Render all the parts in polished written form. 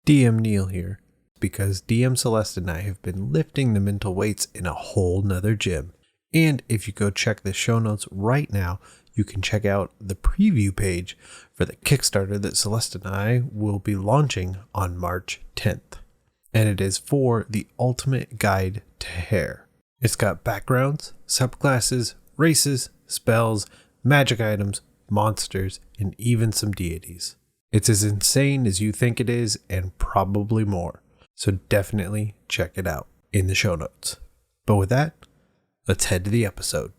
DM Neal here, because DM Celeste and I have been lifting the mental weights in a whole nother gym. And if you go check the show notes right now, you can check out the preview page for the Kickstarter that Celeste and I will be launching on March 10th. And it is for the ultimate guide to hair. It's got backgrounds, subclasses, races, spells, magic items, monsters, and even some deities. It's as insane as you think it is, and probably more. So definitely check it out in the show notes. But with that, let's head to the episode.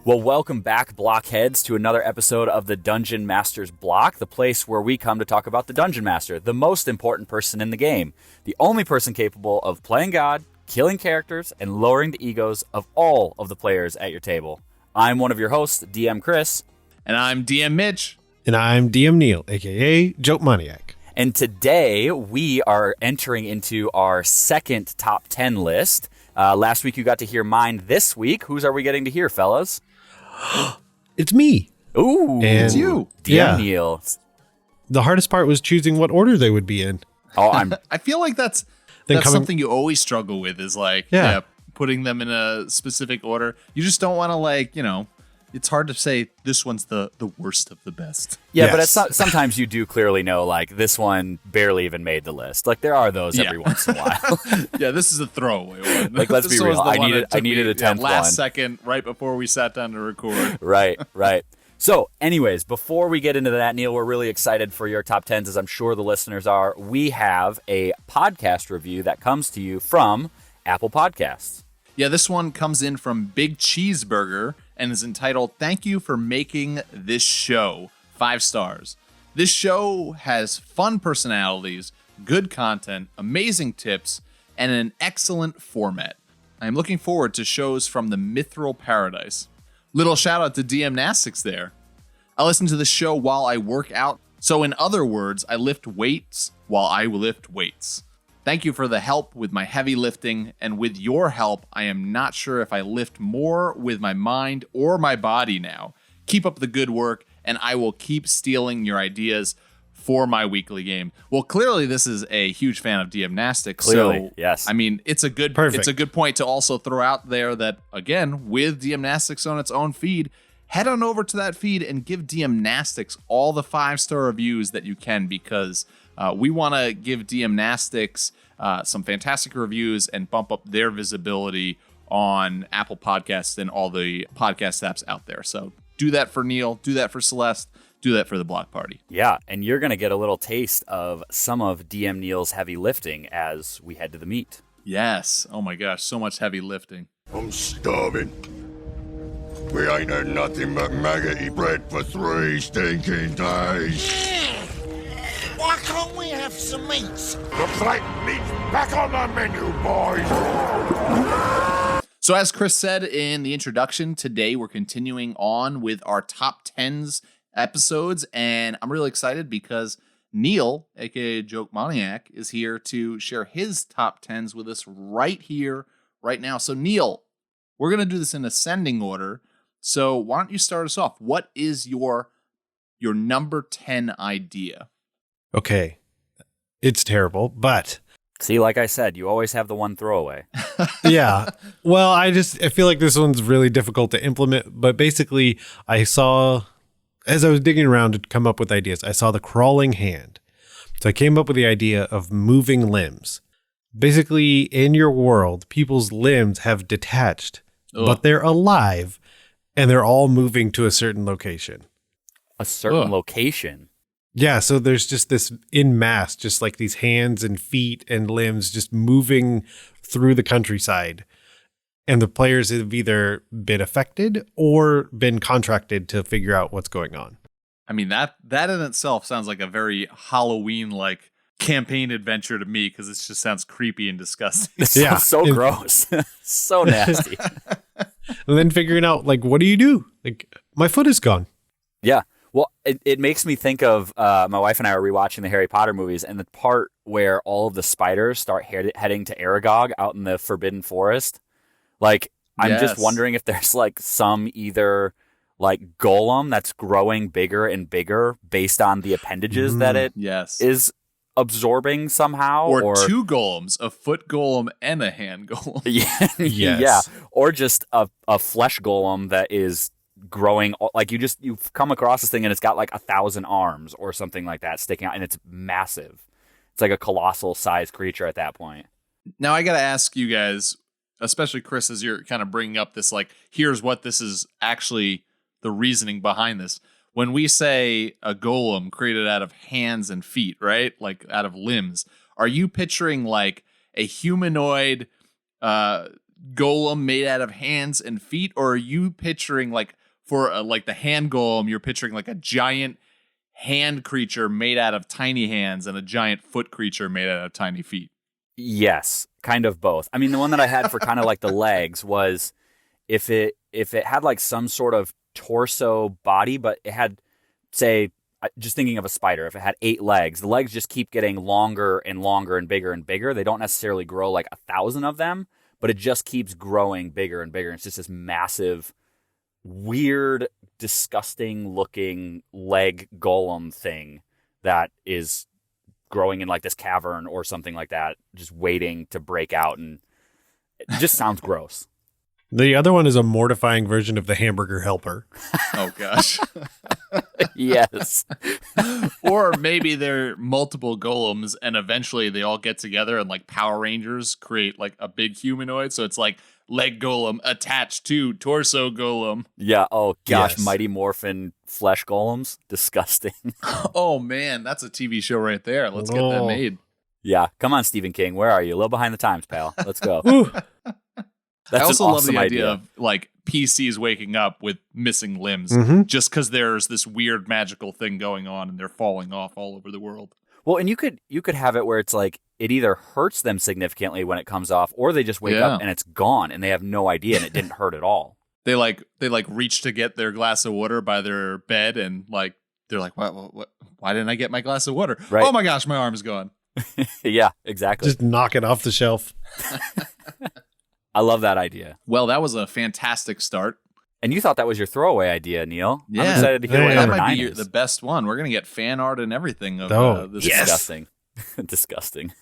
Well, welcome back, Blockheads, to another episode of the Dungeon Master's Block, the place where we come to talk about the Dungeon Master, the most important person in the game, the only person capable of playing God, killing characters, and lowering the egos of all of the players at your table. I'm one of your hosts, DM Chris. And I'm DM Mitch. And I'm DM Neal, aka Joke Maniac. And today we are entering into our second top 10 list. Last week you got to hear mine. This week, whose are we getting to hear, fellas? It's me. Ooh. And it's you. DM Neal. The hardest part was choosing what order they would be in. Oh, I feel like that's something you always struggle with is like, putting them in a specific order. You just don't want to it's hard to say this one's the worst of the best. Yeah, Yes. but it's not, sometimes you do clearly know, like, this one barely even made the list. Like, there are those every once in a while. Yeah, this is a throwaway one. Like, let's This be was real. the I one needed that took a me, 10th last one. second, right before we sat down to record. Right. So, anyways, before we get into that, Neal, we're really excited for your top 10s, as I'm sure the listeners are. We have a podcast review that comes to you from Apple Podcasts. Yeah, this one comes in from Big Cheeseburger and is entitled, "Thank you for making this show." 5 stars. This show has fun personalities, good content, amazing tips, and an excellent format. I am looking forward to shows from the Mithril Paradise. Little shout out to DM Nastics there. I listen to the show while I work out. So in other words, I lift weights while I lift weights. Thank you for the help with my heavy lifting, and with your help, I am not sure if I lift more with my mind or my body now. Keep up the good work, and I will keep stealing your ideas for my weekly game. Well, clearly this is a huge fan of DMnastics. Clearly, so, yes. I mean, it's a good point to also throw out there that, again, with DMnastics on its own feed, head on over to that feed and give DMnastics all the 5-star reviews that you can, because we want to give DMnastics some fantastic reviews and bump up their visibility on Apple Podcasts and all the podcast apps out there. So do that for Neal, do that for Celeste, do that for the Block Party. Yeah, and you're going to get a little taste of some of DM Neal's heavy lifting as we head to the meet. Yes. Oh my gosh, so much heavy lifting. I'm starving. We ain't had nothing but maggoty bread for 3 stinking days. Why can't we have some meat? The flightened meat's back on the menu, boys. So as Chris said in the introduction, today we're continuing on with our top 10s episodes, and I'm really excited because Neal, aka Joke Maniac, is here to share his top 10s with us right here, right now. So Neal, we're going to do this in ascending order. So why don't you start us off? What is your number 10 idea? Okay. It's terrible, but... See, like I said, you always have the one throwaway. Yeah. Well, I feel like this one's really difficult to implement, but basically I saw, as I was digging around to come up with ideas, I saw the crawling hand. So I came up with the idea of moving limbs. Basically, in your world, people's limbs have detached, but they're alive, and they're all moving to a certain location. A certain location? Yeah, so there's just this in mass, just like these hands and feet and limbs just moving through the countryside. And the players have either been affected or been contracted to figure out what's going on. I mean, that in itself sounds like a very Halloween-like campaign adventure to me, because it just sounds creepy and disgusting. It sounds so gross. So nasty. And then figuring out, like, what do you do? Like, my foot is gone. Yeah. Well, it makes me think of my wife and I are rewatching the Harry Potter movies, and the part where all of the spiders start heading to Aragog out in the Forbidden Forest. Like, I'm just Yes. wondering if there's like some either like golem that's growing bigger and bigger based on the appendages that it Yes. is absorbing somehow, Or two golems, a foot golem and a hand golem. yeah, Yes. yeah, or just a flesh golem that is growing. Like you've come across this thing and it's got like 1,000 arms or something like that sticking out, and it's massive. It's like a colossal sized creature at that point. Now I got to ask you guys, especially Chris, as you're kind of bringing up this, like, here's what this is actually the reasoning behind this. When we say a golem created out of hands and feet, right? Like out of limbs, are you picturing like a humanoid golem made out of hands and feet? Or are you picturing like for like the hand golem, you're picturing like a giant hand creature made out of tiny hands and a giant foot creature made out of tiny feet? Yes, kind of both. I mean, the one that I had for kind of like the legs was if it had like some sort of torso body, but it had, say, just thinking of a spider, if it had 8 legs, the legs just keep getting longer and longer and bigger and bigger. They don't necessarily grow like 1,000 of them, but it just keeps growing bigger and bigger. It's just this massive, weird, disgusting looking leg golem thing that is growing in like this cavern or something like that, just waiting to break out, and it just sounds gross. The other one is a mortifying version of the hamburger helper. Oh, gosh. Yes. Or maybe they're multiple golems and eventually they all get together and like Power Rangers create like a big humanoid. So it's like leg golem attached to torso golem. Yeah. Oh, gosh. Yes. Mighty Morphin flesh golems. Disgusting. Oh, man, that's a TV show right there. Let's get that made. Yeah. Come on, Stephen King. Where are you? A little behind the times, pal. Let's go. Ooh. I That's also an love awesome the idea of like PCs waking up with missing limbs just because there's this weird magical thing going on and they're falling off all over the world. Well, and you could have it where it's like it either hurts them significantly when it comes off, or they just wake up and it's gone and they have no idea and it didn't hurt at all. They reach to get their glass of water by their bed and like they're like, what? Why didn't I get my glass of water? Right. Oh my gosh, my arm is gone. Yeah, exactly. Just knock it off the shelf. I love that idea. Well, that was a fantastic start. And you thought that was your throwaway idea, Neil. Yeah. I'm excited to hear what Yeah. That number might 9 be is. the best one. We're gonna get fan art and everything of this. Disgusting. Disgusting.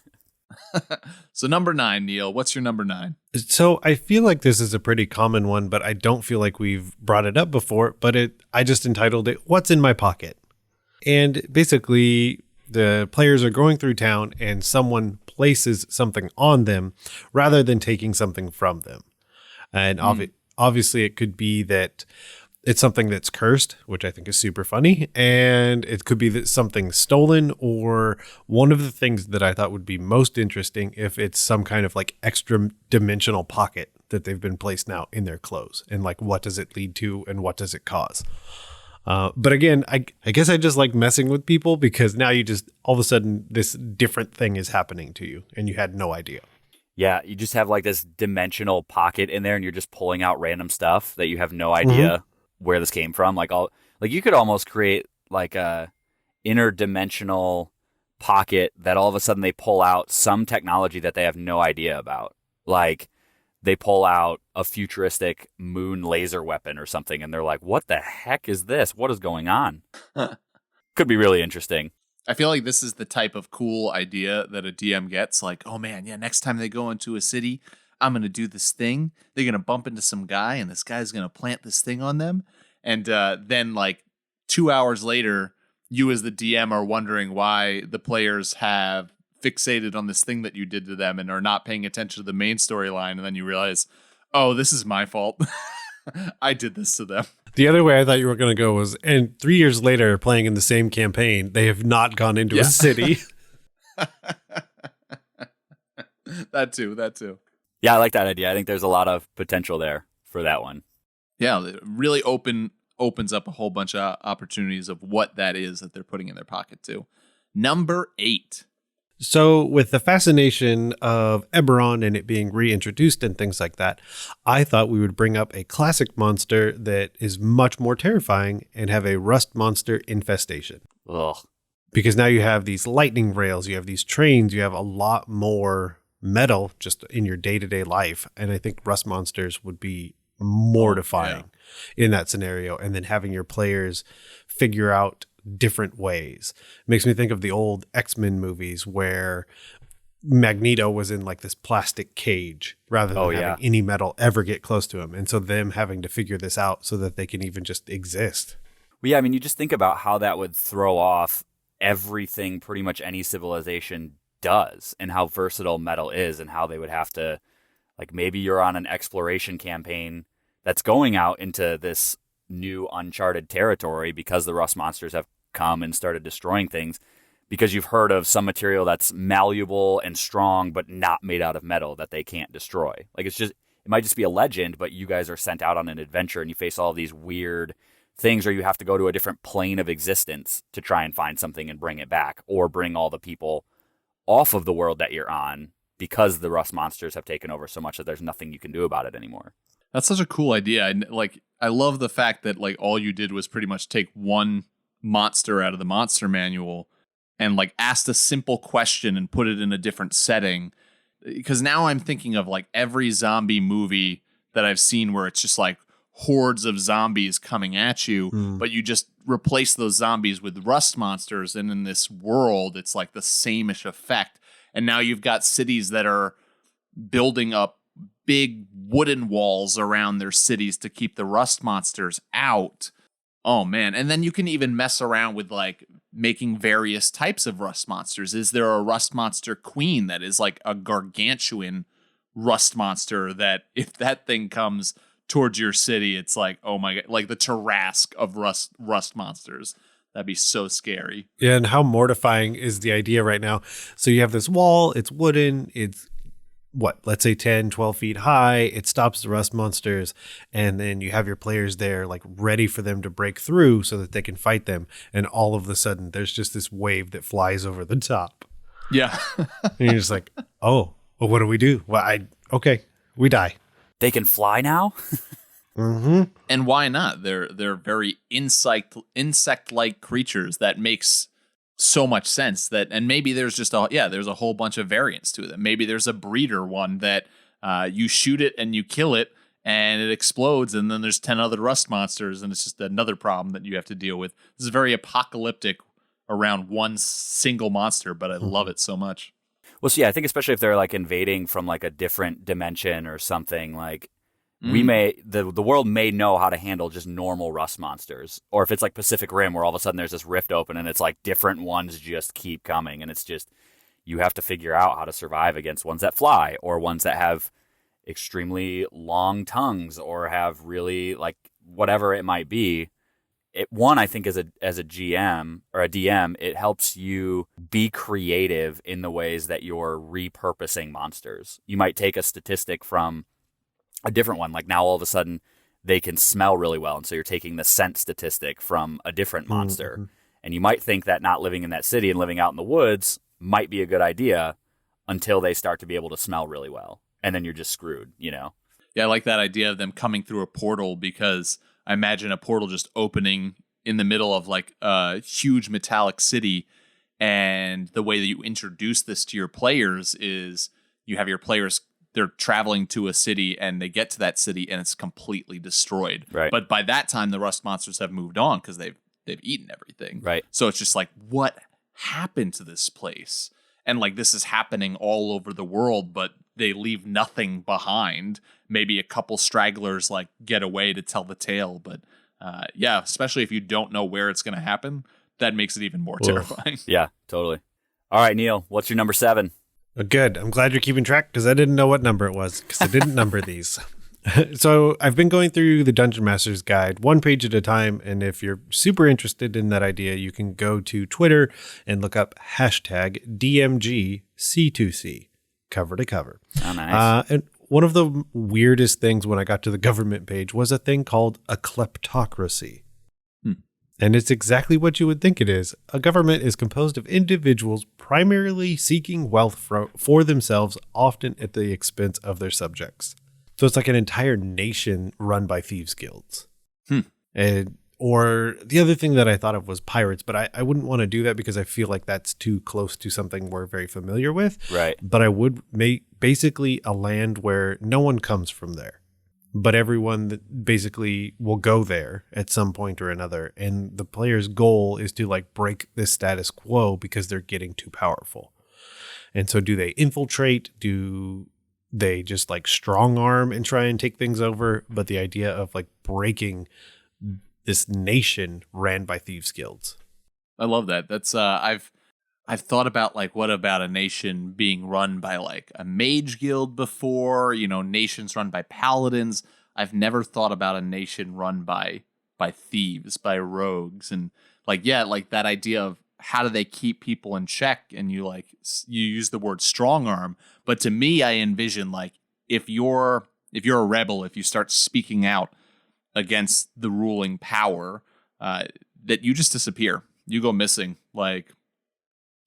So number 9, Neil. What's your number 9? So I feel like this is a pretty common one, but I don't feel like we've brought it up before. But I just entitled it, "What's in My Pocket?" And basically, the players are going through town and someone places something on them rather than taking something from them. And obviously it could be that it's something that's cursed, which I think is super funny. And it could be that something's stolen, or one of the things that I thought would be most interesting if it's some kind of like extra dimensional pocket that they've been placed now in their clothes. And like, what does it lead to and what does it cause? But again, I guess I just like messing with people because now you just, all of a sudden, this different thing is happening to you and you had no idea. Yeah, you just have like this dimensional pocket in there and you're just pulling out random stuff that you have no idea where this came from. Like you could almost create like a interdimensional pocket that all of a sudden they pull out some technology that they have no idea about. Like they pull out a futuristic moon laser weapon or something, and they're like, what the heck is this? What is going on? Could be really interesting. I feel like this is the type of cool idea that a DM gets. Like, oh man, yeah, next time they go into a city, I'm going to do this thing. They're going to bump into some guy, and this guy's going to plant this thing on them. And then like 2 hours later, you as the DM are wondering why the players have fixated on this thing that you did to them and are not paying attention to the main storyline. And then you realize, oh, this is my fault. I did this to them. The other way I thought you were going to go was, and 3 years later, playing in the same campaign, they have not gone into a city. That too. Yeah, I like that idea. I think there's a lot of potential there for that one. Yeah, it really opens up a whole bunch of opportunities of what that is that they're putting in their pocket too. Number 8. So with the fascination of Eberron and it being reintroduced and things like that, I thought we would bring up a classic monster that is much more terrifying and have a rust monster infestation. Ugh. Because now you have these lightning rails, you have these trains, you have a lot more metal just in your day-to-day life. And I think rust monsters would be mortifying in that scenario. And then having your players figure out different ways. Makes me think of the old X-Men movies where Magneto was in like this plastic cage rather than having any metal ever get close to him. And so them having to figure this out so that they can even just exist. Well, yeah, I mean, you just think about how that would throw off everything pretty much any civilization does and how versatile metal is and how they would have to, like, maybe you're on an exploration campaign that's going out into this new uncharted territory because the rust monsters have come and started destroying things, because you've heard of some material that's malleable and strong but not made out of metal that they can't destroy. Like, it might just be a legend, but you guys are sent out on an adventure and you face all these weird things, or you have to go to a different plane of existence to try and find something and bring it back, or bring all the people off of the world that you're on because the rust monsters have taken over so much that there's nothing you can do about it anymore. That's such a cool idea. I love the fact that like all you did was pretty much take one monster out of the monster manual and like asked a simple question and put it in a different setting. Because now I'm thinking of like every zombie movie that I've seen where it's just like hordes of zombies coming at you, but you just replace those zombies with rust monsters. And in this world, it's like the same-ish effect. And now you've got cities that are building up big wooden walls around their cities to keep the rust monsters out. Oh, man. And then you can even mess around with like making various types of rust monsters. Is there a rust monster queen that is like a gargantuan rust monster that if that thing comes towards your city, it's like, oh my God, like the Tarrasque of rust monsters. That'd be so scary. Yeah, and how mortifying is the idea right now? So you have this wall, it's wooden, it's let's say 10, 12 feet high. It stops the rust monsters. And then you have your players there like ready for them to break through so that they can fight them. And all of a sudden there's just this wave that flies over the top. Yeah. And you're just like, oh, well, what do we do? Well, okay, we die. They can fly now? And why not? They're very insect-like creatures. That makes so much sense. And maybe there's just there's a whole bunch of variants to them. Maybe there's a breeder one that you shoot it and you kill it and it explodes, and then there's 10 other rust monsters, and it's just another problem that you have to deal with. This is very apocalyptic around one single monster, but I love it so much. Well, so yeah, I think especially if they're like invading from like a different dimension or something, like the world may know how to handle just normal rust monsters. Or if it's like Pacific Rim where all of a sudden there's this rift open and it's like different ones just keep coming, and it's just, you have to figure out how to survive against ones that fly or ones that have extremely long tongues or have really like whatever it might be. I think as a GM or a DM, it helps you be creative in the ways that you're repurposing monsters. You might take a statistic from a different one, like now all of a sudden they can smell really well, and so you're taking the scent statistic from a different monster. And you might think that not living in that city and living out in the woods might be a good idea until they start to be able to smell really well, and then you're just screwed, you know? Yeah, I like that idea of them coming through a portal, because I imagine a portal just opening in the middle of like a huge metallic city. And the way that you introduce this to your players is you have your players, they're traveling to a city and they get to that city and it's completely destroyed. Right. But by that time, the rust monsters have moved on because they've eaten everything. Right. So it's just like, what happened to this place? And like, this is happening all over the world, but they leave nothing behind. Maybe a couple stragglers like get away to tell the tale. But especially if you don't know where it's going to happen, that makes it even more terrifying. Yeah, totally. All right, Neal, what's your number 7? Good. I'm glad you're keeping track, because I didn't know what number it was, because I didn't number these. So I've been going through the Dungeon Master's Guide one page at a time. And if you're super interested in that idea, you can go to Twitter and look up #DMGC2C, cover to cover. Oh, nice. And one of the weirdest things when I got to the government page was a thing called a kleptocracy. And it's exactly what you would think it is. A government is composed of individuals primarily seeking wealth for themselves, often at the expense of their subjects. So it's like an entire nation run by thieves' guilds. And Or the other thing that I thought of was pirates, but I wouldn't want to do that because I feel like that's too close to something we're very familiar with. Right. But I would make basically a land where no one comes from there, but everyone that basically will go there at some point or another. And the player's goal is to like break this status quo because they're getting too powerful. And so do they infiltrate? Do they just like strong arm and try and take things over? But the idea of like breaking this nation ran by thieves guilds. I love that. That's I've thought about like what about a nation being run by like a mage guild before, nations run by paladins. I've never thought about a nation run by thieves, by rogues, and like that idea of how do they keep people in check, and you use the word strong arm, but to me I envision like if you're a rebel, if you start speaking out against the ruling power, that you just disappear. You go missing. Like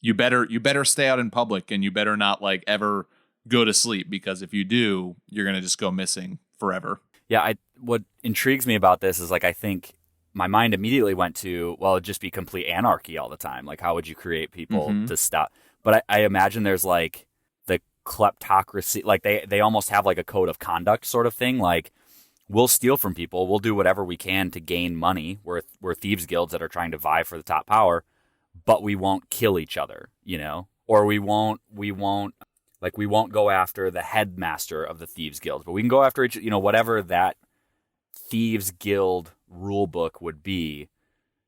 you better stay out in public, and you better not like ever go to sleep, because if you do, you're gonna just go missing forever. Yeah, what intrigues me about this is like I think my mind immediately went to, well, it'd just be complete anarchy all the time. Like how would you create people to stop? But I imagine there's like the kleptocracy, like they almost have like a code of conduct sort of thing. Like we'll steal from people. We'll do whatever we can to gain money. We're thieves guilds that are trying to vie for the top power, but we won't kill each other, or we won't go after the headmaster of the thieves guilds, but we can go after each, whatever that thieves guild rule book would be,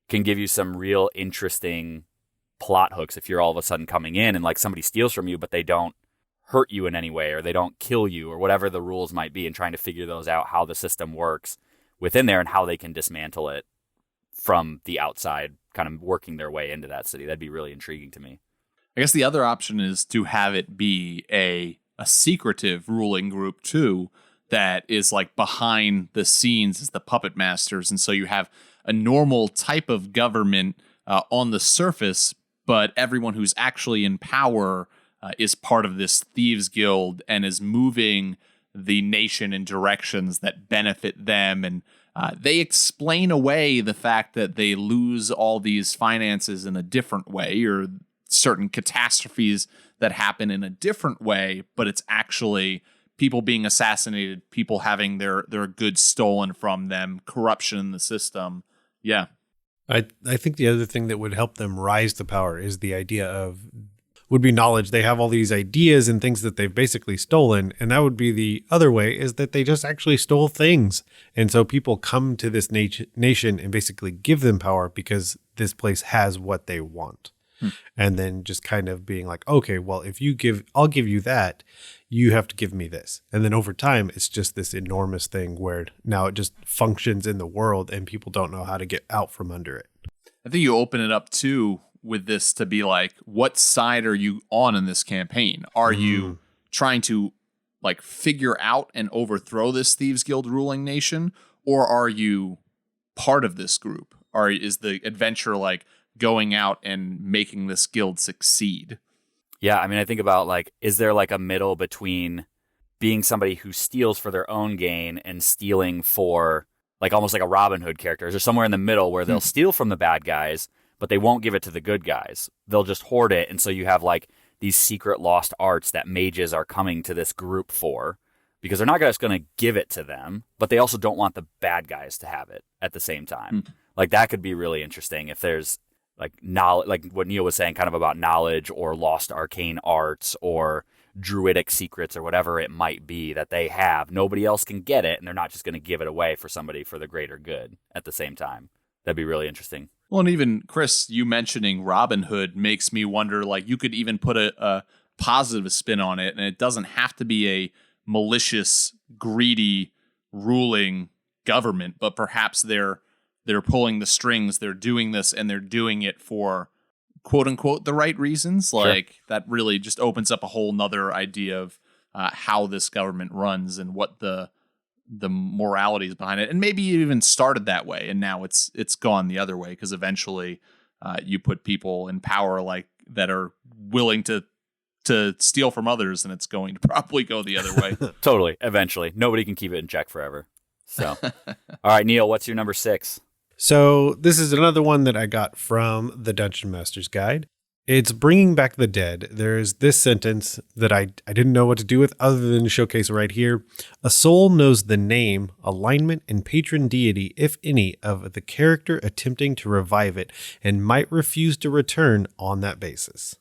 can give you some real interesting plot hooks if you're all of a sudden coming in and like somebody steals from you, but they don't hurt you in any way, or they don't kill you, or whatever the rules might be, and trying to figure those out, how the system works within there and how they can dismantle it from the outside, kind of working their way into that city. That'd be really intriguing to me. I guess the other option is to have it be a secretive ruling group too, that is like behind the scenes as the puppet masters. And so you have a normal type of government on the surface, but everyone who's actually in power is part of this thieves guild and is moving the nation in directions that benefit them. And they explain away the fact that they lose all these finances in a different way, or certain catastrophes that happen in a different way, but it's actually people being assassinated, people having their goods stolen from them, corruption in the system. Yeah. I think the other thing that would help them rise to power is the idea of would be knowledge. They have all these ideas and things that they've basically stolen. And that would be the other way, is that they just actually stole things. And so people come to this nation and basically give them power because this place has what they want. And then just kind of being like, okay, well, I'll give you that, you have to give me this. And then over time, it's just this enormous thing where now it just functions in the world and people don't know how to get out from under it. I think you open it up too with this to be like, what side are you on in this campaign? Are you trying to like figure out and overthrow this Thieves Guild ruling nation? Or are you part of this group? Or is the adventure like going out and making this guild succeed? Yeah, I mean, I think about like, is there like a middle between being somebody who steals for their own gain and stealing for like almost like a Robin Hood character? Is there somewhere in the middle where they'll steal from the bad guys, but they won't give it to the good guys? They'll just hoard it. And so you have like these secret lost arts that mages are coming to this group for, because they're not just going to give it to them, but they also don't want the bad guys to have it at the same time. Like that could be really interesting if there's like knowledge, like what Neal was saying, kind of about knowledge or lost arcane arts or druidic secrets or whatever it might be that they have. Nobody else can get it, and they're not just going to give it away for somebody for the greater good at the same time. That'd be really interesting. Well, and even Chris, you mentioning Robin Hood makes me wonder, like you could even put a positive spin on it, and it doesn't have to be a malicious, greedy, ruling government, but perhaps they're pulling the strings, they're doing this, and they're doing it for quote unquote the right reasons. Like that really just opens up a whole nother idea of how this government runs and what the morality is behind it. And maybe it even started that way, and now it's gone the other way, because eventually you put people in power like that are willing to steal from others, and it's going to probably go the other way. Totally. Eventually. Nobody can keep it in check forever. So, all right, Neal, what's your number 6? So this is another one that I got from the Dungeon Master's Guide. It's bringing back the dead. There's this sentence that I didn't know what to do with other than to showcase right here. A soul knows the name, alignment, and patron deity, if any, of the character attempting to revive it and might refuse to return on that basis.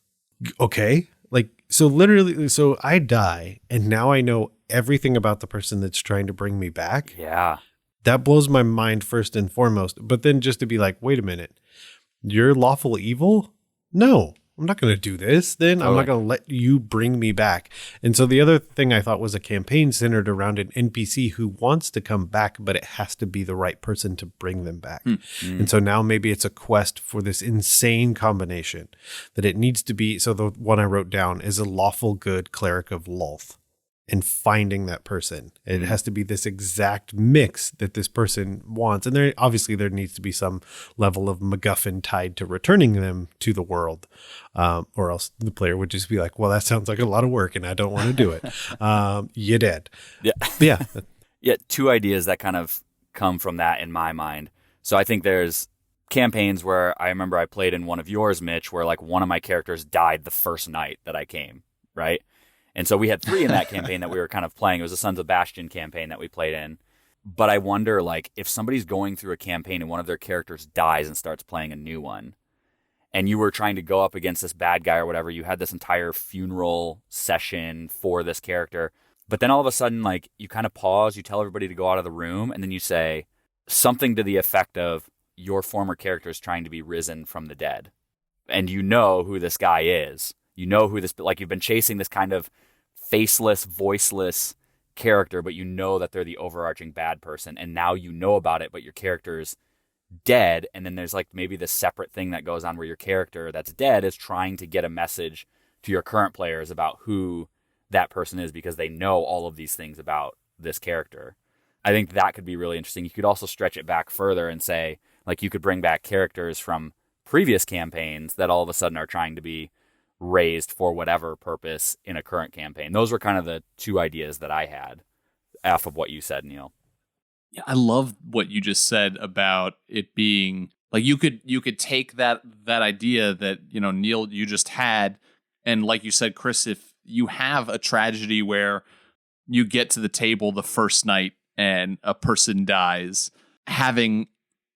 Okay. Like, so literally, so I die and now I know everything about the person that's trying to bring me back. Yeah. That blows my mind first and foremost. But then just to be like, wait a minute, you're lawful evil? No, I'm not going to do this. Then I'm not going to let you bring me back. And so the other thing I thought was a campaign centered around an NPC who wants to come back, but it has to be the right person to bring them back. And so now maybe it's a quest for this insane combination that it needs to be. So the one I wrote down is a lawful good cleric of Lolth. And finding that person. It has to be this exact mix that this person wants. And there needs to be some level of MacGuffin tied to returning them to the world. Or else the player would just be like, well, that sounds like a lot of work and I don't want to do it. You did. Yeah. Yeah. Yeah. Two ideas that kind of come from that in my mind. So I think there's campaigns where I remember I played in one of yours, Mitch, where like one of my characters died the first night that I came, right? And so we had 3 in that campaign that we were kind of playing. It was a Sons of Bastion campaign that we played in. But I wonder, like, if somebody's going through a campaign and one of their characters dies and starts playing a new one, and you were trying to go up against this bad guy or whatever, you had this entire funeral session for this character. But then all of a sudden, like, you kind of pause, you tell everybody to go out of the room, and then you say something to the effect of, your former character is trying to be risen from the dead. And you know who this guy is. You know who this, like, you've been chasing this kind of faceless, voiceless character, but you know that they're the overarching bad person. And now you know about it, but your character's dead. And then there's like maybe this separate thing that goes on where your character that's dead is trying to get a message to your current players about who that person is because they know all of these things about this character. I think that could be really interesting. You could also stretch it back further and say, like, you could bring back characters from previous campaigns that all of a sudden are trying to be raised for whatever purpose in a current campaign. Those were kind of the 2 ideas that I had off of what you said, Neal. Yeah, I love what you just said about it being like you could take that idea that, you know, Neal, you just had, and like you said, Chris, if you have a tragedy where you get to the table the first night and a person dies, having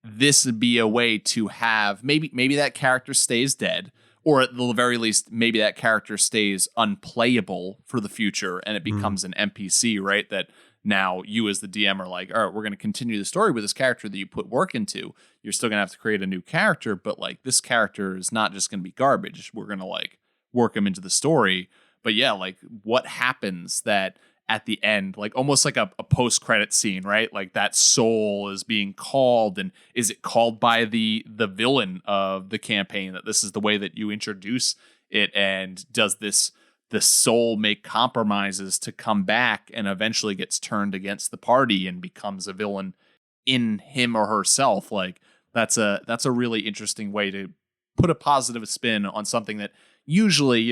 this be a way to have maybe that character stays dead, or at the very least, maybe that character stays unplayable for the future and it becomes an NPC, right? That now you as the DM are like, all right, we're going to continue the story with this character that you put work into. You're still going to have to create a new character, but like this character is not just going to be garbage. We're going to like work him into the story. But yeah, like what happens that at the end, like almost like a post-credit scene, right? Like that soul is being called, and is it called by the villain of the campaign that this is the way that you introduce it? And does the soul make compromises to come back and eventually gets turned against the party and becomes a villain in him or herself? Like that's a really interesting way to put a positive spin on something that usually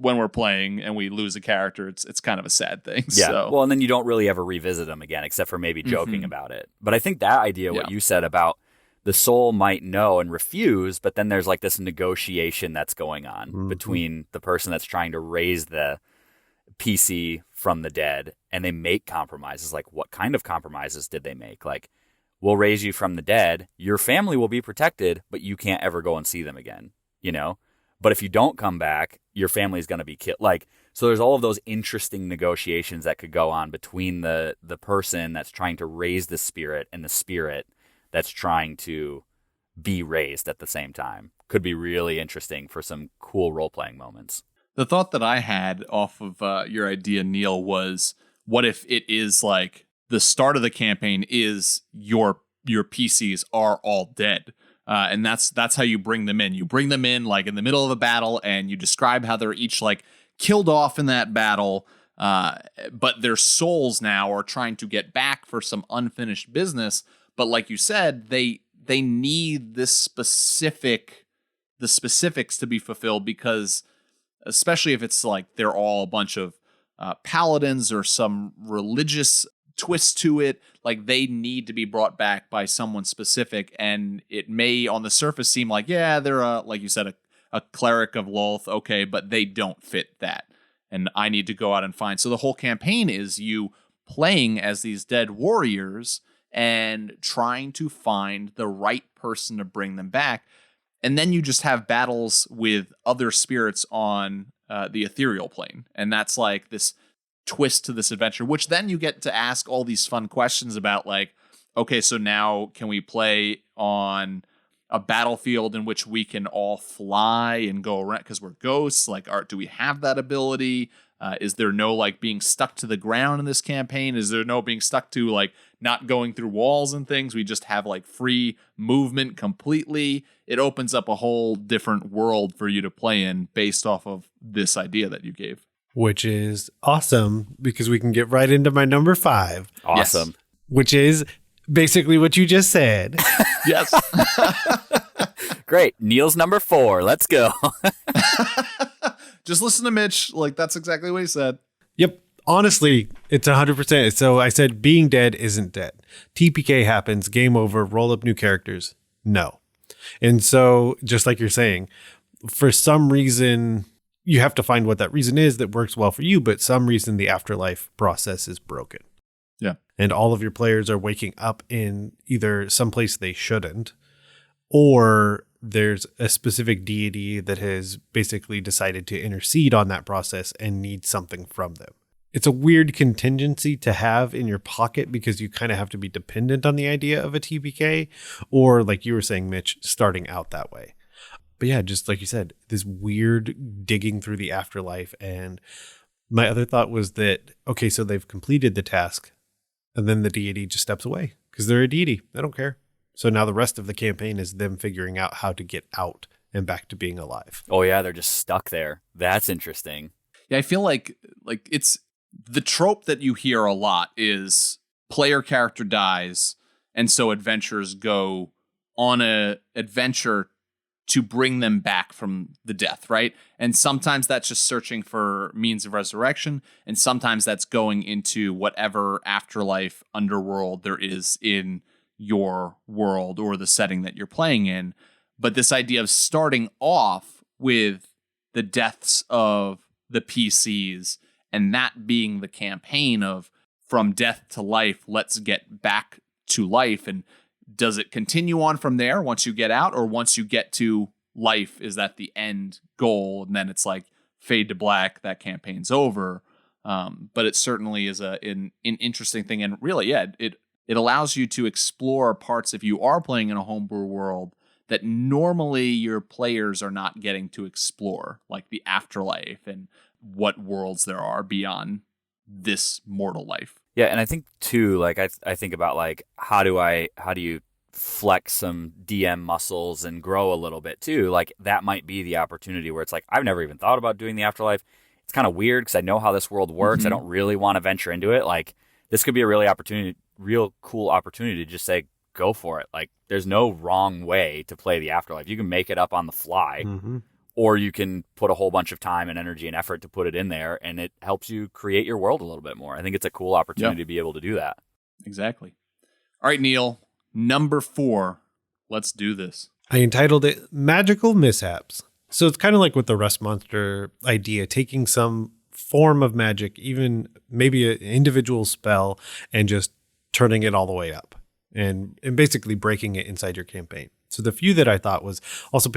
when we're playing and we lose a character, it's kind of a sad thing. Yeah. So. Well, and then you don't really ever revisit them again, except for maybe joking about it. But I think that idea, what you said about the soul might know and refuse, but then there's like this negotiation that's going on between the person that's trying to raise the PC from the dead, and they make compromises. Like, what kind of compromises did they make? Like, we'll raise you from the dead, your family will be protected, but you can't ever go and see them again, you know? But if you don't come back, your family's going to be killed. Like, so there's all of those interesting negotiations that could go on between the person that's trying to raise the spirit and the spirit that's trying to be raised at the same time. Could be really interesting for some cool role-playing moments. The thought that I had off of your idea, Neal, was what if it is like the start of the campaign is your PCs are all dead. And that's how you bring them in. You bring them in like in the middle of a battle and you describe how they're each like killed off in that battle. But their souls now are trying to get back for some unfinished business. But like you said, they need the specifics to be fulfilled, because especially if it's like they're all a bunch of paladins or some religious twist to it. Like they need to be brought back by someone specific. And it may on the surface seem like, yeah, they're like you said, a cleric of Lolth. Okay, but they don't fit that. And I need to go out and find. So the whole campaign is you playing as these dead warriors and trying to find the right person to bring them back. And then you just have battles with other spirits on the ethereal plane. And that's like this twist to this adventure, which then you get to ask all these fun questions about like, okay, so now can we play on a battlefield in which we can all fly and go around because we're ghosts? Like, do we have that ability? Is there no like being stuck to the ground in this campaign? Is there no being stuck to like not going through walls and things? We just have like free movement completely. It opens up a whole different world for you to play in based off of this idea that you gave. Which is awesome because we can get right into my number 5. Awesome. Yes. Which is basically what you just said. Yes. Great. Neal's number 4. Let's go. Just listen to Mitch. Like, that's exactly what he said. Yep. Honestly, it's 100%. So I said being dead isn't dead. TPK happens, game over, roll up new characters. No. And so, just like you're saying, for some reason, you have to find what that reason is that works well for you, but some reason the afterlife process is broken. Yeah. And all of your players are waking up in either someplace they shouldn't, or there's a specific deity that has basically decided to intercede on that process and needs something from them. It's a weird contingency to have in your pocket because you kind of have to be dependent on the idea of a TPK, or like you were saying, Mitch, starting out that way. But yeah, just like you said, this weird digging through the afterlife. And my other thought was that, okay, so they've completed the task and then the deity just steps away because they're a deity. They don't care. So now the rest of the campaign is them figuring out how to get out and back to being alive. Oh yeah, they're just stuck there. That's interesting. Yeah, I feel like it's the trope that you hear a lot is player character dies, and so adventurers go on a adventure to bring them back from the death, right? And sometimes that's just searching for means of resurrection, and sometimes that's going into whatever afterlife underworld there is in your world or the setting that you're playing in. But this idea of starting off with the deaths of the PCs and that being the campaign of from death to life, let's get back to life. And does it continue on from there once you get out, or once you get to life, is that the end goal? And then it's like fade to black, that campaign's over. But it certainly is an interesting thing. And really, yeah, it allows you to explore parts, if you are playing in a homebrew world, that normally your players are not getting to explore, like the afterlife and what worlds there are beyond this mortal life. Yeah, and I think too, like I think about like how do you flex some DM muscles and grow a little bit too? Like that might be the opportunity where it's like, I've never even thought about doing the afterlife. It's kind of weird because I know how this world works. I don't really want to venture into it. Like this could be a real cool opportunity to just say, go for it. Like there's no wrong way to play the afterlife. You can make it up on the fly, or you can put a whole bunch of time and energy and effort to put it in there, and it helps you create your world a little bit more. I think it's a cool opportunity to be able to do that. Exactly. All right, Neal, number 4. Let's do this. I entitled it Magical Mishaps. So it's kind of like with the Rust Monster idea, taking some form of magic, even maybe an individual spell, and just turning it all the way up and basically breaking it inside your campaign. So the few that I thought was also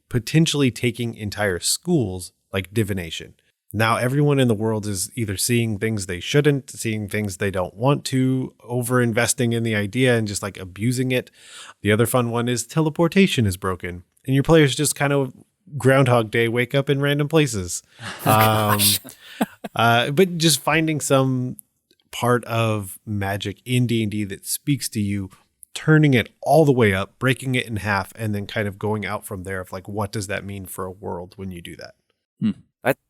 potentially taking entire schools, like divination. Now everyone in the world is either seeing things they shouldn't, seeing things they don't want to, over investing in the idea and just like abusing it. The other fun one is teleportation is broken, and your players just kind of Groundhog Day wake up in random places. But just finding some part of magic in D&D that speaks to you, turning it all the way up, breaking it in half, and then kind of going out from there of like, what does that mean for a world when you do that?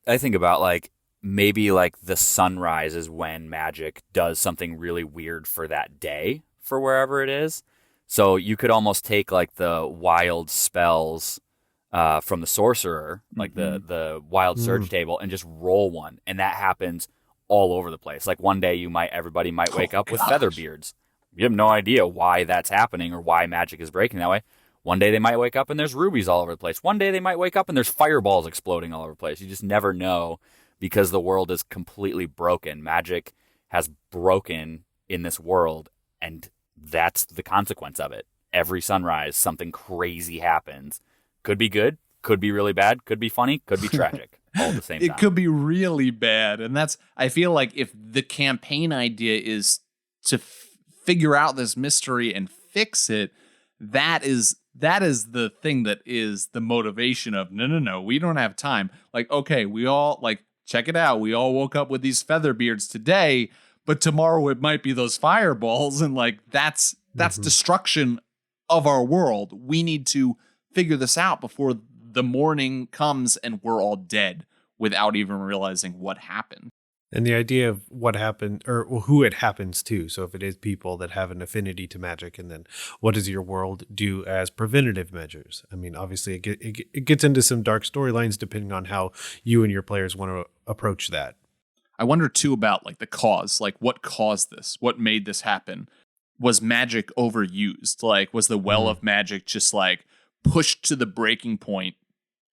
I think about like maybe like the sunrise is when magic does something really weird for that day for wherever it is. So you could almost take like the wild spells from the sorcerer, like the wild surge table, and just roll one. And that happens all over the place. Like one day everybody might wake up with feather beards. You have no idea why that's happening or why magic is breaking that way. One day they might wake up and there's rubies all over the place. One day they might wake up and there's fireballs exploding all over the place. You just never know because the world is completely broken. Magic has broken in this world, and that's the consequence of it. Every sunrise, something crazy happens. Could be good, could be really bad, could be funny, could be tragic. All at the same time. It could be really bad. And I feel like if the campaign idea is to figure out this mystery and fix it, that is the thing that is the motivation of no, we don't have time. Like, okay, we all like, check it out. We all woke up with these feather beards today, but tomorrow it might be those fireballs. And like, that's destruction of our world. We need to figure this out before the morning comes and we're all dead without even realizing what happened. And the idea of what happened or who it happens to. So if it is people that have an affinity to magic, and then what does your world do as preventative measures? I mean, obviously it gets into some dark storylines depending on how you and your players want to approach that. I wonder too about like the cause, like what caused this? What made this happen? Was magic overused? Like, was the well of magic just like pushed to the breaking point?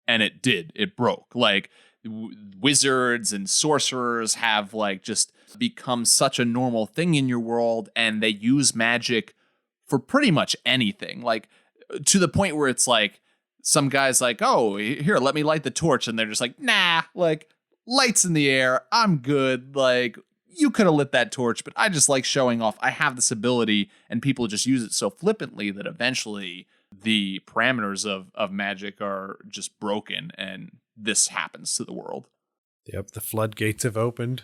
And it broke. Like wizards and sorcerers have like just become such a normal thing in your world, and they use magic for pretty much anything. Like to the point where it's like some guy's like, oh, here, let me light the torch. And they're just like, nah, like lights in the air. I'm good. Like you could have lit that torch, but I just like showing off. I have this ability, and people just use it so flippantly that eventually the parameters of magic are just broken, and this happens to the world. Yep, the floodgates have opened.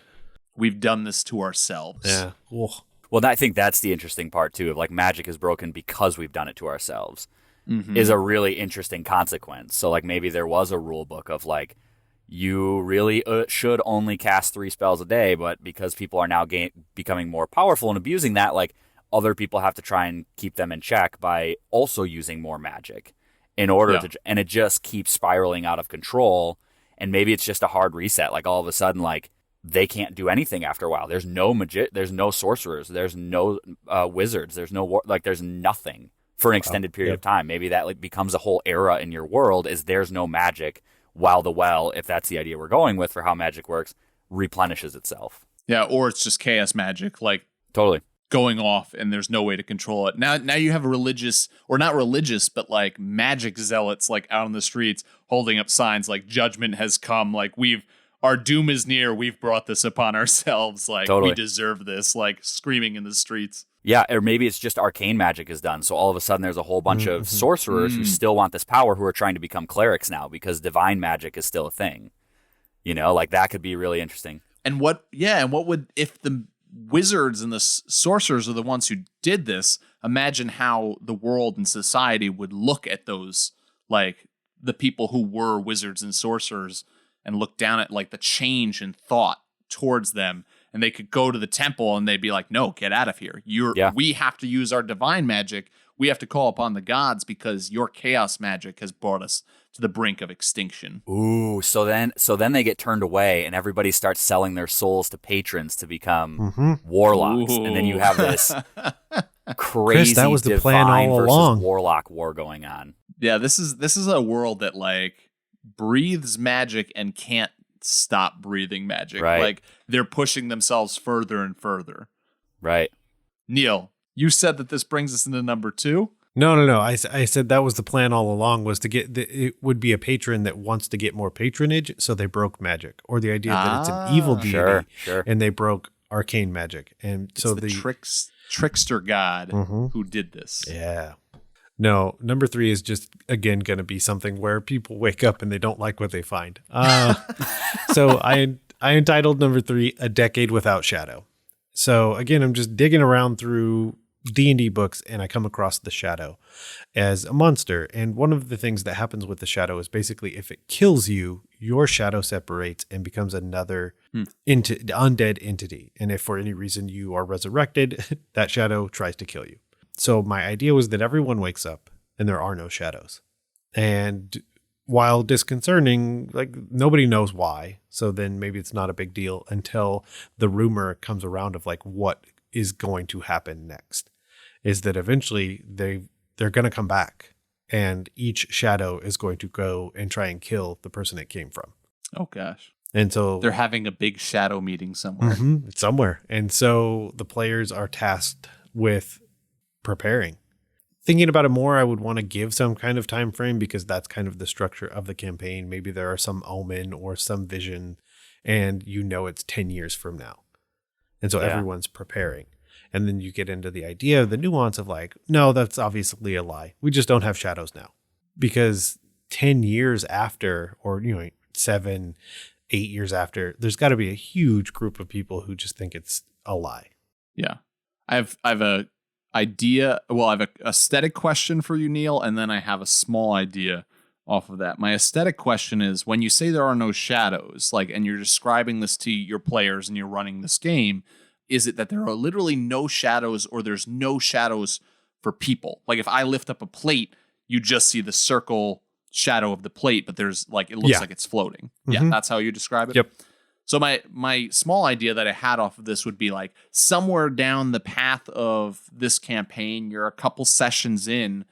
We've done this to ourselves. Yeah. Ugh. Well, I think that's the interesting part too, of like magic is broken because we've done it to ourselves, is a really interesting consequence. So like maybe there was a rule book of like, you really should only cast 3 spells a day, but because people are now becoming more powerful and abusing that, like other people have to try and keep them in check by also using more magic in order to, and it just keeps spiraling out of control. And maybe it's just a hard reset. Like all of a sudden, like they can't do anything after a while. There's no there's no sorcerers, there's no wizards, there's no there's nothing for an extended period of time. Maybe that like becomes a whole era in your world, is there's no magic while the well, if that's the idea we're going with for how magic works, replenishes itself. Yeah, or it's just chaos magic, like totally going off and there's no way to control it. Now you have a religious, or not religious, but like magic zealots like out on the streets holding up signs like judgment has come, like our doom is near, we've brought this upon ourselves, like we deserve this, like screaming in the streets. Yeah, or maybe it's just arcane magic is done. So all of a sudden there's a whole bunch of sorcerers who still want this power, who are trying to become clerics now because divine magic is still a thing. You know, like that could be really interesting. And what would, if the wizards and the sorcerers are the ones who did this, imagine how the world and society would look at those, like the people who were wizards and sorcerers, and look down at like the change in thought towards them. And they could go to the temple and they'd be like, no, get out of here. We have to use our divine magic. We have to call upon the gods because your chaos magic has brought us to the brink of extinction. Ooh, so then they get turned away and everybody starts selling their souls to patrons to become warlocks. Ooh. And then you have this crazy Chris, that was the plan all along. Warlock war going on. Yeah, this is a world that like breathes magic and can't stop breathing magic. Right. Like they're pushing themselves further and further. Right. Neal, you said that this brings us into number 2. No. I said that was the plan all along, was to get it would be a patron that wants to get more patronage, so they broke magic, or the idea that it's an evil deity, and they broke arcane magic, and it's so the trickster god who did this. Yeah. No, number 3 is just, again, going to be something where people wake up and they don't like what they find. So I entitled number 3, A Decade Without Shadow. So again, I'm just digging around through D&D books and I come across the shadow as a monster. And one of the things that happens with the shadow is basically if it kills you, your shadow separates and becomes another undead entity. And if for any reason you are resurrected, that shadow tries to kill you. So my idea was that everyone wakes up and there are no shadows. And while disconcerting, like nobody knows why. So then maybe it's not a big deal until the rumor comes around of like what is going to happen next. Is that eventually they're going to come back, and each shadow is going to go and try and kill the person it came from. Oh gosh. And so they're having a big shadow meeting somewhere. Somewhere. And so the players are tasked with preparing. Thinking about it more, I would want to give some kind of time frame because that's kind of the structure of the campaign. Maybe there are some omen or some vision, and it's 10 years from now. And so everyone's preparing. And then you get into the idea of the nuance of like, no, that's obviously a lie. We just don't have shadows now. Because 10 years after, or 7, 8 years after, there's got to be a huge group of people who just think it's a lie. Yeah. I have a idea. Well, I have an aesthetic question for you, Neal, and then I have a small idea off of that. My aesthetic question is, when you say there are no shadows, like, and you're describing this to your players and you're running this game, is it that there are literally no shadows, or there's no shadows for people? Like if I lift up a plate, you just see the circle shadow of the plate, but there's like, it looks like it's floating. Yeah, that's how you describe it. Yep. So my small idea that I had off of this would be like somewhere down the path of this campaign, you're a couple sessions in.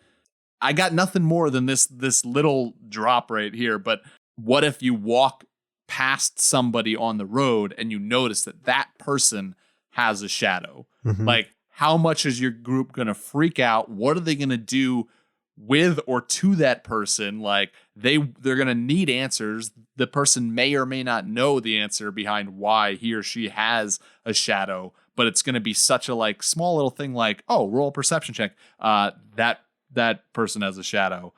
I got nothing more than this little drop right here, but what if you walk past somebody on the road and you notice that person has a shadow? Like, how much is your group going to freak out? What are they going to do with or to that person? Like, they're going to need answers. The person may or may not know the answer behind why he or she has a shadow, but it's going to be such a like small little thing like, oh, roll a perception check. That person has a shadow.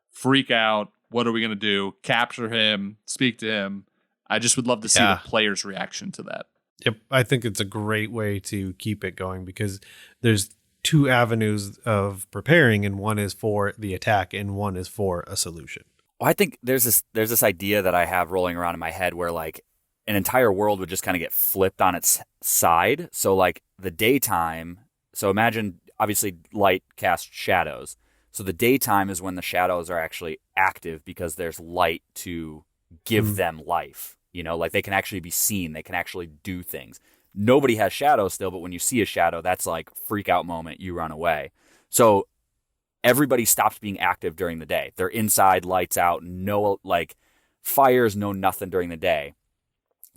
Freak out. What are we going to do? Capture him, speak to him. I just would love to see the player's reaction to that. Yep. I think it's a great way to keep it going because there's 2 avenues of preparing, and one is for the attack and one is for a solution. Well, I think there's this idea that I have rolling around in my head where like an entire world would just kind of get flipped on its side. So like the daytime, so imagine obviously light casts shadows. So the daytime is when the shadows are actually active because there's light to give them life. Like they can actually be seen. They can actually do things. Nobody has shadows still, but when you see a shadow, that's like freak out moment. You run away. So everybody stops being active during the day. They're inside, lights out, no like fires, no nothing during the day.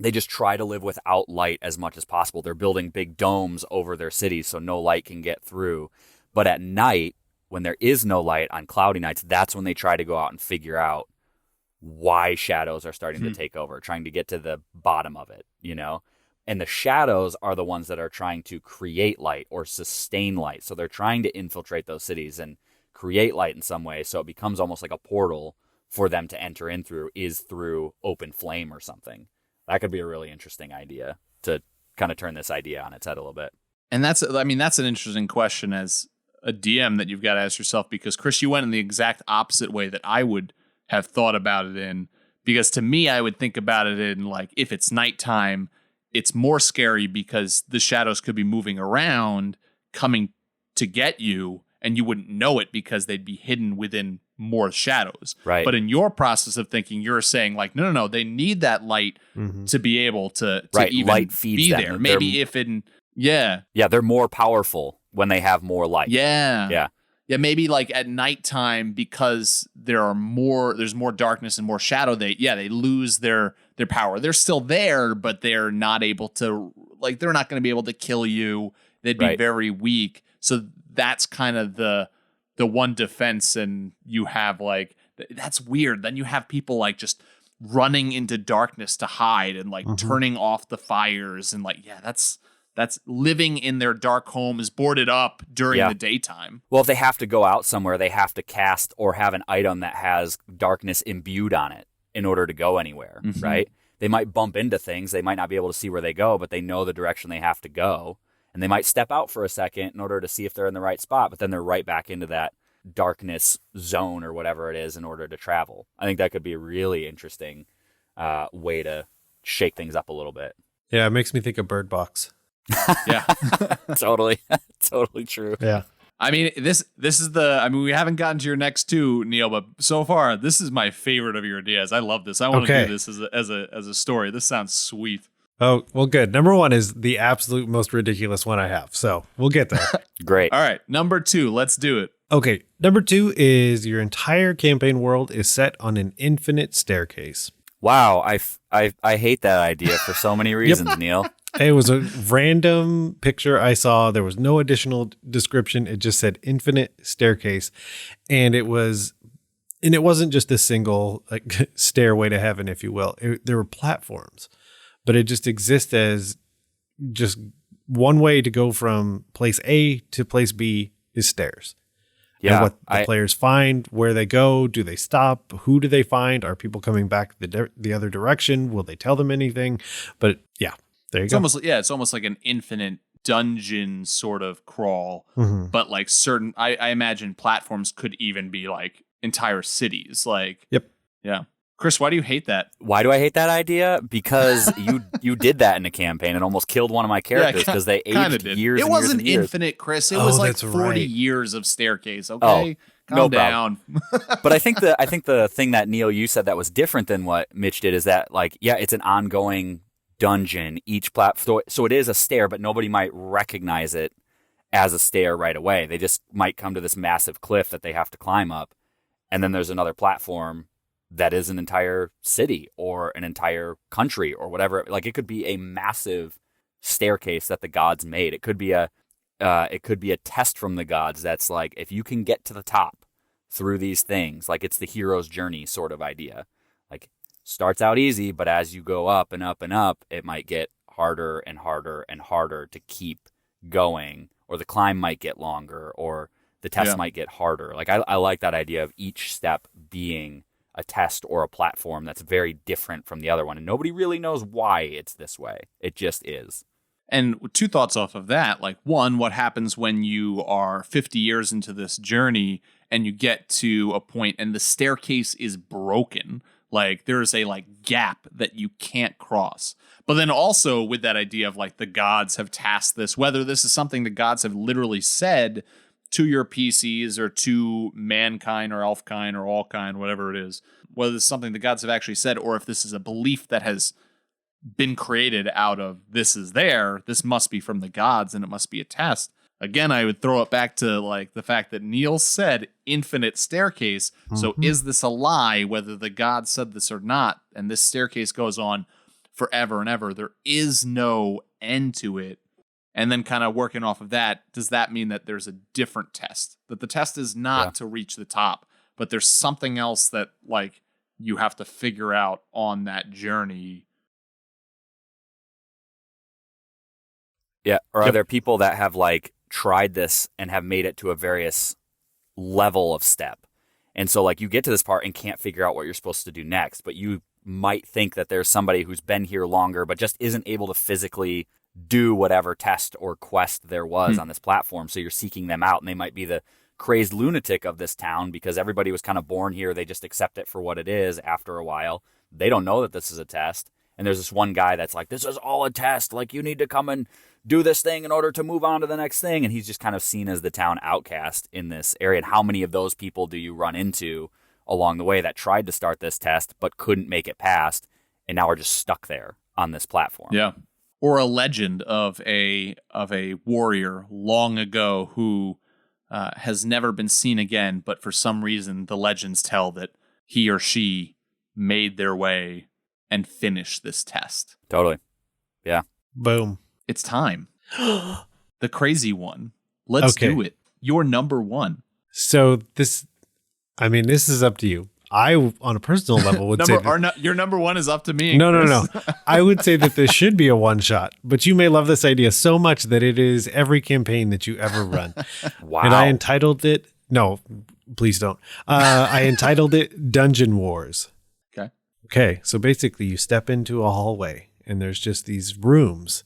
They just try to live without light as much as possible. They're building big domes over their cities so no light can get through. But at night, when there is no light on cloudy nights, that's when they try to go out and figure out why shadows are starting to take over, trying to get to the bottom of it, And the shadows are the ones that are trying to create light or sustain light. So they're trying to infiltrate those cities and create light in some way. So it becomes almost like a portal for them to enter in through open flame or something. That could be a really interesting idea to kind of turn this idea on its head a little bit. And that's an interesting question as a DM that you've got to ask yourself, because Chris, you went in the exact opposite way that I would have thought about it in, because to me, I would think about it in like, if it's nighttime, it's more scary because the shadows could be moving around, coming to get you, and you wouldn't know it because they'd be hidden within more shadows. Right. But in your process of thinking, you're saying like, no, they need that light to be able to even light feeds be them. there. Maybe if in, they're more powerful when they have more light. Yeah, maybe like at nighttime, because there's more darkness and more shadow, they lose their power. They're still there, but they're not able to, like, they're not going to be able to kill you. They'd be very weak. So that's kind of the one defense. And you have like, that's weird. Then you have people like just running into darkness to hide and like turning off the fires and like, that's living in their dark homes, boarded up during the daytime. Well, if they have to go out somewhere, they have to cast or have an item that has darkness imbued on it in order to go anywhere, right? They might bump into things. They might not be able to see where they go, but they know the direction they have to go. And they might step out for a second in order to see if they're in the right spot, but then they're right back into that darkness zone or whatever it is in order to travel. I think that could be a really interesting way to shake things up a little bit. Yeah, it makes me think of Bird Box. Yeah, totally true. Yeah. I mean, this is we haven't gotten to your next two, Neal, but so far this is my favorite of your ideas. I love this. I want to do this as a story. This sounds sweet. Oh, well, good. Number 1 is the absolute most ridiculous one I have. So we'll get there. Great. All right. Number 2. Let's do it. Okay. Number 2 is your entire campaign world is set on an infinite staircase. Wow. I hate that idea for so many reasons, Neal. It was a random picture I saw. There was no additional description. It just said infinite staircase. And it wasn't just a single like stairway to heaven, if you will. There were platforms. But it just exists as just one way to go from place A to place B is stairs. Yeah. And what the players find, where they go, do they stop? Who do they find? Are people coming back the other direction? Will they tell them anything? But yeah, there you go. It's almost like an infinite dungeon sort of crawl. Mm-hmm. But like certain, I imagine platforms could even be like entire cities. Like, yep. Yeah. Chris, why do you hate that? Why do I hate that idea? Because you did that in a campaign and almost killed one of my characters because they aged years. It wasn't infinite, Chris. It was like 40 years of staircase. Okay, calm down. But I think the thing that Neal, you said that was different than what Mitch did is that like it's an ongoing dungeon. Each platform, so it is a stair, but nobody might recognize it as a stair right away. They just might come to this massive cliff that they have to climb up, and then there's another platform that is an entire city or an entire country or whatever. Like it could be a massive staircase that the gods made. It could be a test from the gods. That's like, if you can get to the top through these things, like it's the hero's journey sort of idea. Like starts out easy, but as you go up and up and up, it might get harder and harder and harder to keep going, or the climb might get longer, or the test might get harder. Like I like that idea of each step being a test or a platform that's very different from the other one. And nobody really knows why it's this way. It just is. And 2 thoughts off of that. Like, one, what happens when you are 50 years into this journey and you get to a point and the staircase is broken? Like, there's a like gap that you can't cross. But then also with that idea of like the gods have tasked this, whether this is something the gods have literally said to your PCs or to mankind or elfkind or allkind, whatever it is, whether it's something the gods have actually said, or if this is a belief that has been created out of this must be from the gods and it must be a test. Again, I would throw it back to like the fact that Neal said infinite staircase. Mm-hmm. So is this a lie, whether the gods said this or not? And this staircase goes on forever and ever. There is no end to it. And then kind of working off of that, does that mean that there's a different test? That the test is not to reach the top, but there's something else that like you have to figure out on that journey. Yeah. Or are there people that have like tried this and have made it to a various level of step? And so like you get to this part and can't figure out what you're supposed to do next, but you might think that there's somebody who's been here longer, but just isn't able to physically do whatever test or quest there was on this platform. So you're seeking them out, and they might be the crazed lunatic of this town because everybody was kind of born here. They just accept it for what it is after a while. They don't know that this is a test. And there's this one guy that's like, this is all a test. Like, you need to come and do this thing in order to move on to the next thing. And he's just kind of seen as the town outcast in this area. And how many of those people do you run into along the way that tried to start this test but couldn't make it past and now are just stuck there on this platform? Yeah. Or a legend of a warrior long ago who has never been seen again, but for some reason the legends tell that he or she made their way and finished this test. Totally. Yeah. Boom. It's time. The crazy one. Let's do it. You're number 1. So this is up to you. I, on a personal level, would say your number 1 is up to me. No. I would say that this should be a one shot, but you may love this idea so much that it is every campaign that you ever run. Wow. And I entitled it, no, please don't. I entitled it Dungeon Wars. Okay. So basically you step into a hallway and there's just these rooms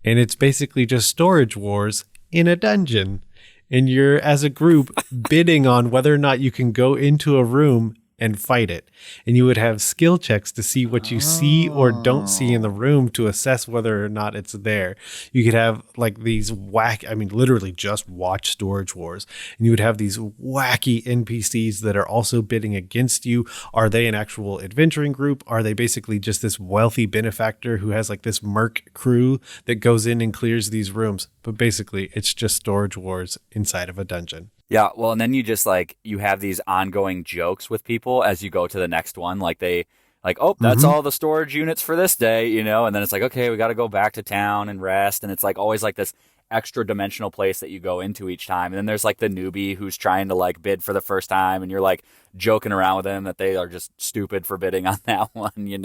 and it's basically just storage wars in a dungeon. And you're, as a group, bidding on whether or not you can go into a room and fight it. And you would have skill checks to see what you see or don't see in the room to assess whether or not it's there. You could have like these literally just watch Storage Wars. And you would have these wacky NPCs that are also bidding against you. Are they an actual adventuring group? Are they basically just this wealthy benefactor who has like this merc crew that goes in and clears these rooms? But basically, it's just Storage Wars inside of a dungeon. Yeah, well, and then you just you have these ongoing jokes with people as you go to the next one. That's all the storage units for this day, and then it's like, okay, we got to go back to town and rest. And it's like always like this extra dimensional place that you go into each time. And then there's like the newbie who's trying to bid for the first time, and you're like joking around with them that they are just stupid for bidding on that one, and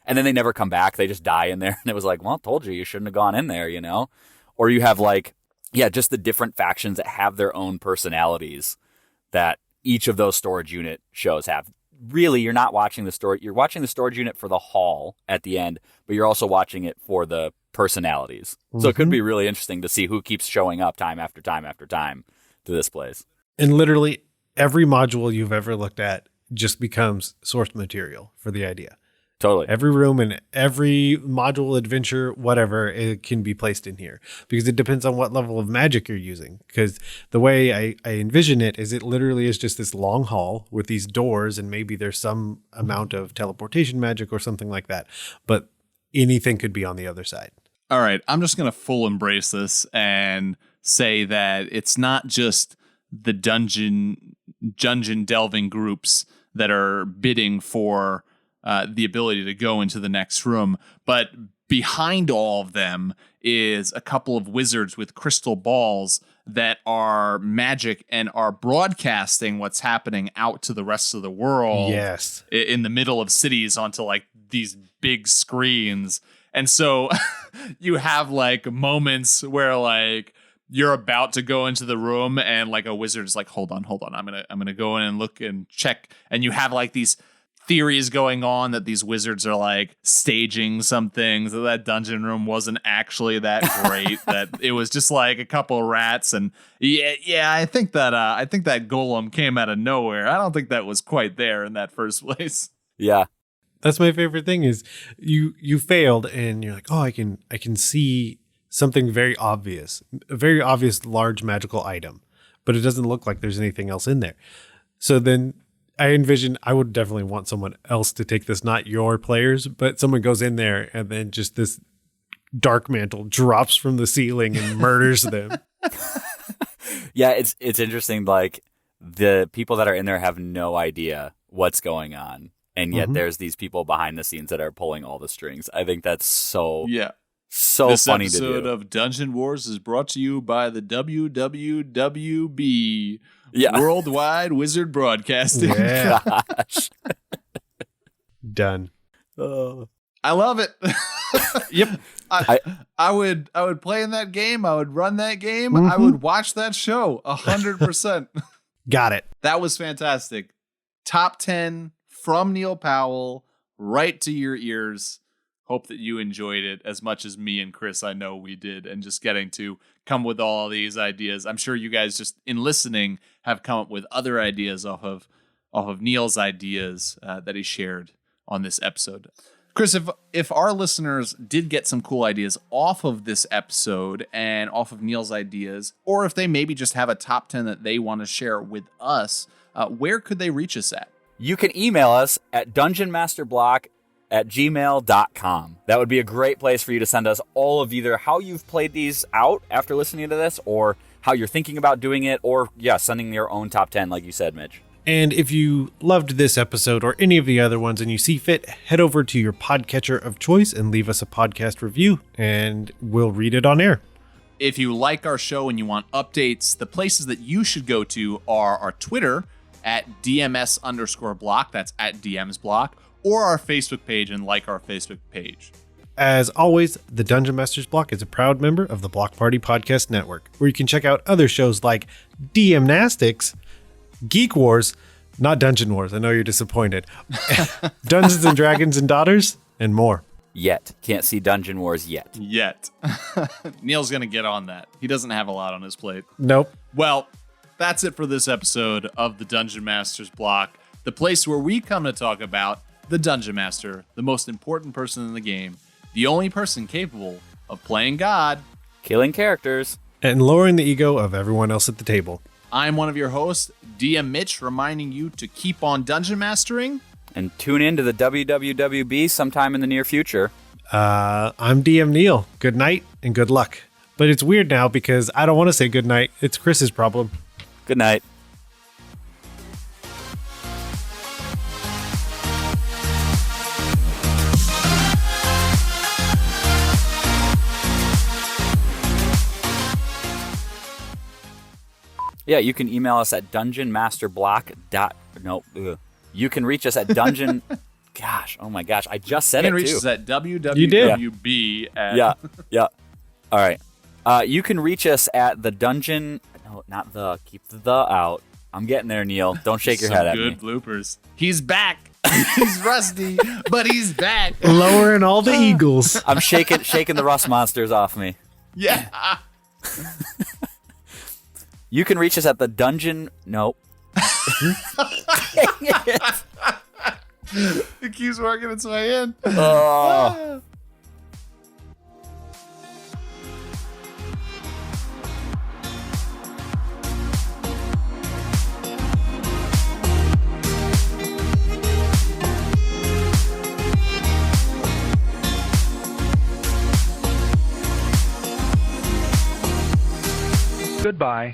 then they never come back. They just die in there. And it was like, well, I told you shouldn't have gone in there, Or you have just the different factions that have their own personalities that each of those storage unit shows have. Really, you're not watching the story. You're watching the storage unit for the haul at the end, but you're also watching it for the personalities. Mm-hmm. So it could be really interesting to see who keeps showing up time after time after time to this place. And literally every module you've ever looked at just becomes source material for the idea. Totally. Every room and every module, adventure, whatever, it can be placed in here because it depends on what level of magic you're using. Because the way I envision it is it literally is just this long hall with these doors, and maybe there's some amount of teleportation magic or something like that. But anything could be on the other side. All right. I'm just going to full embrace this and say that it's not just the dungeon delving groups that are bidding for the ability to go into the next room. But behind all of them is a couple of wizards with crystal balls that are magic and are broadcasting what's happening out to the rest of the world. Yes. In the middle of cities onto these big screens. And so you have moments where you're about to go into the room and a wizard's like, hold on. I'm going to go in and look and check. And you have these theories going on that these wizards are staging some things, that dungeon room wasn't actually that great, that it was just a couple of rats. And I think that golem came out of nowhere. I don't think that was quite there in that first place. Yeah. That's my favorite thing is you failed and you're like, oh, I can see something very obvious, a very obvious large magical item, but it doesn't look like there's anything else in there. So then I envision I would definitely want someone else to take this, not your players, but someone goes in there and then just this dark mantle drops from the ceiling and murders them. Yeah, it's interesting. The people that are in there have no idea what's going on, and yet there's these people behind the scenes that are pulling all the strings. I think that's so funny to do. This episode of Dungeon Wars is brought to you by the WWWB. Yeah. Worldwide Wizard Broadcasting. Yeah. Gosh. Done. I love it. Yep. I would play in that game. I would run that game. I would watch that show 100%. Got it. That was fantastic. Top 10 from Neal Powell, right to your ears. Hope that you enjoyed it as much as me and Chris, I know we did, and just getting to come with all these ideas. I'm sure you guys just in listening have come up with other ideas off of Neal's ideas that he shared on this episode. Chris, if our listeners did get some cool ideas off of this episode and off of Neal's ideas, or if they maybe just have a top 10 that they want to share with us, where could they reach us at? You can email us at dungeonmasterblock@gmail.com. That would be a great place for you to send us all of either how you've played these out after listening to this, or how you're thinking about doing it, or sending your own top 10 like you said, Mitch. And if you loved this episode or any of the other ones and you see fit, head over to your podcatcher of choice and leave us a podcast review and we'll read it on air. If you like our show and you want updates, the places that you should go to are our Twitter at DMS_block, that's at DMsBlock, or our Facebook page and like our Facebook page. As always, the Dungeon Masters Block is a proud member of the Block Party Podcast Network, where you can check out other shows like DMnastics, Geek Wars, not Dungeon Wars, I know you're disappointed, Dungeons and Dragons and Daughters, and more. Yet. Can't see Dungeon Wars yet. Neal's going to get on that. He doesn't have a lot on his plate. Nope. Well, that's it for this episode of the Dungeon Masters Block. the place where we come to talk about the Dungeon Master, the most important person in the game, the only person capable of playing God, Killing characters, and lowering the ego of everyone else at the table. I'm one of your hosts, DM Mitch, reminding you to keep on dungeon mastering. and tune in to the WWWB sometime in the near future. I'm DM Neal. Good night and good luck. But it's weird now because I don't want to say good night. It's Chris's problem. Good night. Yeah, you can email us at dungeonmasterblock. You can reach us at dungeon. Gosh, oh my gosh, I just said You it can reach too. us at WWWB. You did. Yeah. All right. You can reach us at the dungeon. No, not the. Keep the out. I'm getting there, Neal. Don't shake your Some head at good me. bloopers. He's back. He's rusty, but he's back. Lowering all the eagles. I'm shaking the rust monsters off me. Yeah. You can reach us at the dungeon. Nope. It keeps working its way in. Oh. Goodbye.